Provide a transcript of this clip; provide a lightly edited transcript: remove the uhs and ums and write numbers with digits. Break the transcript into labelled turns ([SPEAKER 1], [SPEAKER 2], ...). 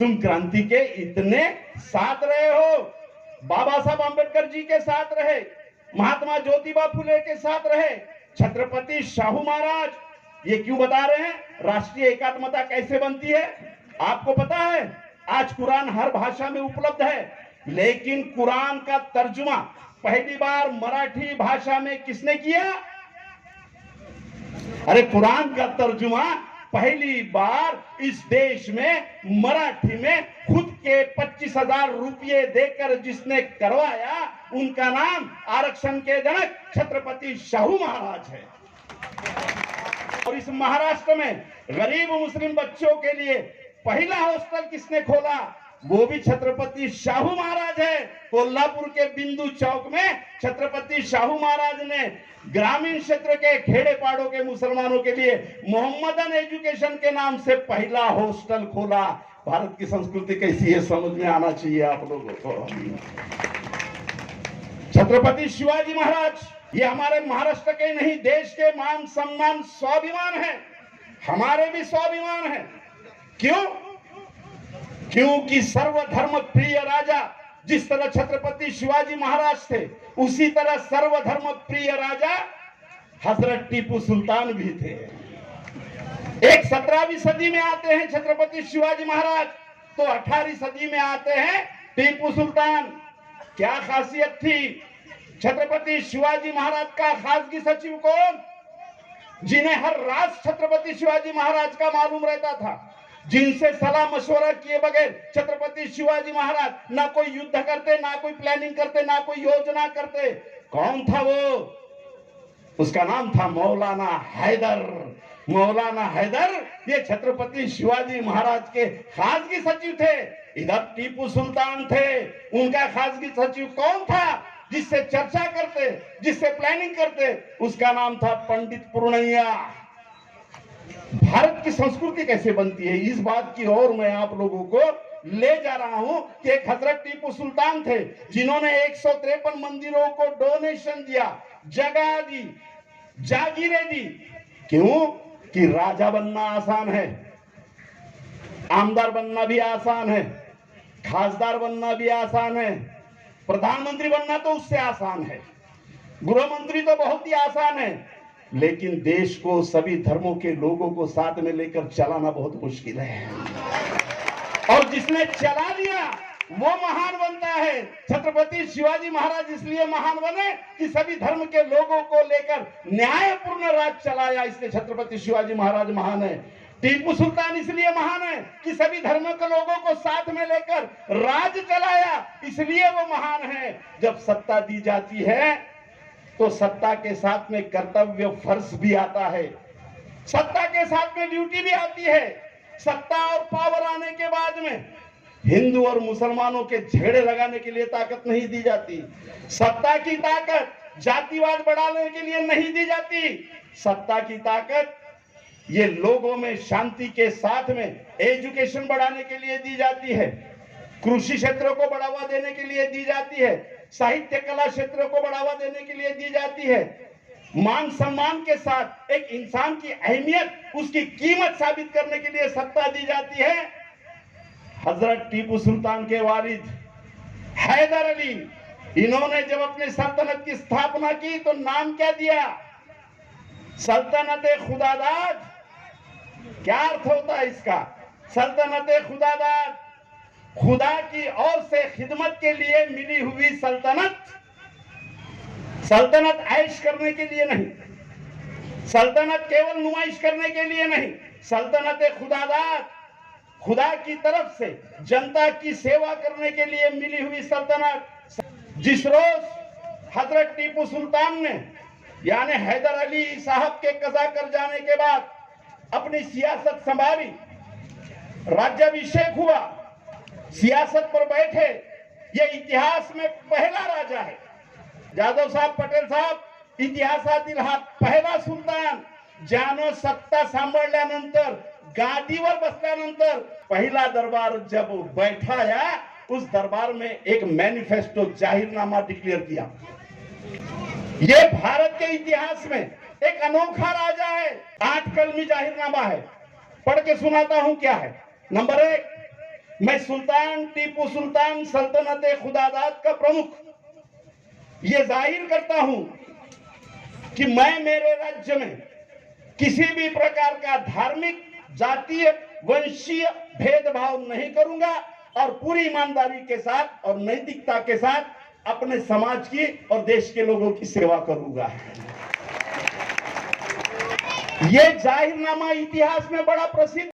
[SPEAKER 1] तुम क्रांति के इतने साथ रहे हो, बाबा साहब आंबेडकर जी के साथ रहे, महात्मा ज्योतिबा फुले के साथ रहे, छत्रपति शाहू महाराज, ये क्यों बता रहे हैं राष्ट्रीय एकात्मता कैसे बनती है? आपको पता है आज कुरान हर भाषा में उपलब्ध है, लेकिन कुरान का तर्जुमा पहली बार मराठी भाषा में किसने किया? अरे कुरान का तर्जुमा पहली बार इस देश में मराठी में खुद के 25,000 रुपये देकर जिसने करवाया, उनका नाम आरक्षण के जनक छत्रपति शाहू महाराज है। और इस महाराष्ट्र में गरीब मुस्लिम बच्चों के लिए पहला हॉस्टल किसने खोला? वो भी छत्रपति शाहू महाराज है। कोल्हापुर के बिंदु चौक में छत्रपति शाहू महाराज ने ग्रामीण क्षेत्र के खेड़े पाड़ों के मुसलमानों के लिए मोहम्मदन एजुकेशन के नाम से पहला हॉस्टल खोला। भारत की संस्कृति कैसी है समझ में आना चाहिए आप लोगों को। छत्रपति शिवाजी महाराज ये हमारे महाराष्ट्र के नहीं, देश के मान सम्मान स्वाभिमान है, हमारे भी स्वाभिमान है। क्यों? क्योंकि सर्वधर्म प्रिय राजा जिस तरह छत्रपति शिवाजी महाराज थे, उसी तरह सर्वधर्म प्रिय राजा हजरत टीपू सुल्तान भी थे। एक 17वीं सदी में आते हैं छत्रपति शिवाजी महाराज, तो 18वीं सदी में आते हैं टीपू सुल्तान। क्या खासियत थी छत्रपति शिवाजी महाराज का? खासगी सचिव कौन? जिन्हें हर राज छत्रपति शिवाजी महाराज का मालूम रहता था, जिनसे सलाह मशवरा किए बगैर छत्रपति शिवाजी महाराज ना कोई युद्ध करते, ना कोई प्लानिंग करते, ना कोई योजना करते। कौन था वो? उसका नाम था मौलाना हैदर। मौलाना हैदर ये छत्रपति शिवाजी महाराज के खासगी सचिव थे। इधर टीपू सुल्तान थे, उनका खासगी सचिव कौन था? जिससे चर्चा करते, जिससे प्लानिंग करते, उसका नाम था पंडित पूर्णैया। भारत की संस्कृति कैसे बनती है, इस बात की ओर मैं आप लोगों को ले जा रहा हूं कि एक हजरत टीपू सुल्तान थे जिन्होंने 153 मंदिरों को डोनेशन दिया, जगह दी, जागीरें दी। क्यों? कि राजा बनना आसान है, आमदार बनना भी आसान है, खासदार बनना भी आसान है, प्रधानमंत्री बनना तो उससे आसान है, गृह मंत्री तो बहुत ही आसान है, लेकिन देश को, सभी धर्मों के लोगों को साथ में लेकर चलाना बहुत मुश्किल है। और जिसने चला दिया वो महान बनता है। छत्रपति शिवाजी महाराज इसलिए महान बने कि सभी धर्म के लोगों को लेकर न्यायपूर्ण राज चलाया, इसलिए छत्रपति शिवाजी महाराज महान है। टीपू सुल्तान इसलिए महान है कि सभी धर्मों के लोगों को साथ में लेकर राज चलाया, इसलिए वो महान है। जब सत्ता दी जाती है तो सत्ता के साथ में कर्तव्य फर्ज भी आता है, सत्ता के साथ में ड्यूटी भी आती है। सत्ता और पावर आने के बाद में हिंदू और मुसलमानों के झगड़े लगाने के लिए ताकत नहीं दी जाती। सत्ता की ताकत जातिवाद बढ़ाने के लिए नहीं दी जाती। सत्ता की ताकत ये लोगों में शांति के साथ में एजुकेशन बढ़ाने के लिए दी जाती है, कृषि क्षेत्रों को बढ़ावा देने के लिए दी जाती है, साहित्य कला क्षेत्रों को बढ़ावा देने के लिए दी जाती है। मान सम्मान के साथ एक इंसान की अहमियत, उसकी कीमत साबित करने के लिए सत्ता दी जाती है। हजरत टीपू सुल्तान के वालिद हैदर अली, इन्होंने जब अपने सल्तनत की स्थापना की तो नाम क्या दिया? सल्तनत खुदादाद। क्या अर्थ होता है इसका? सल्तनत खुदादाद, खुदा की ओर से खिदमत के लिए मिली हुई सल्तनत। सल्तनत ऐश करने के लिए नहीं, सल्तनत केवल नुमाइश करने के लिए नहीं, सल्तनत खुदादाद, खुदा की तरफ से जनता की सेवा करने के लिए मिली हुई सल्तनत। जिस रोज हजरत टीपू सुल्तान ने यानी हैदर अली साहब के कज़ा कर जाने के बाद अपनी सियासत संभाली, राज्याभिषेक हुआ, सियासत पर बैठे, ये इतिहास में पहला राजा है। जाधव साहब, पटेल साहब, इतिहासातील हा पहिला सुलतान ज्यानं सत्ता सांभाळल्यानंतर, गादीवर बसल्यानंतर पहिला दरबार जब बैठाया, उस दरबार में एक मैनिफेस्टो, जाहिरनामा डिक्लेयर किया। ये भारत के इतिहास में एक अनोखा राजा है। 8 कलमी जाहिरनामा है, पढ़ के सुनाता हूं क्या है। नंबर 1, मैं सुल्तान टीपू सुल्तान सल्तनत खुदादाद का प्रमुख ये जाहिर करता हूं कि मैं मेरे राज्य में किसी भी प्रकार का धार्मिक, जातीय, वंशीय भेदभाव नहीं करूंगा और पूरी ईमानदारी के साथ और नैतिकता के साथ अपने समाज की और देश के लोगों की सेवा करूंगा। ये जाहिरनामा इतिहास में बड़ा प्रसिद्ध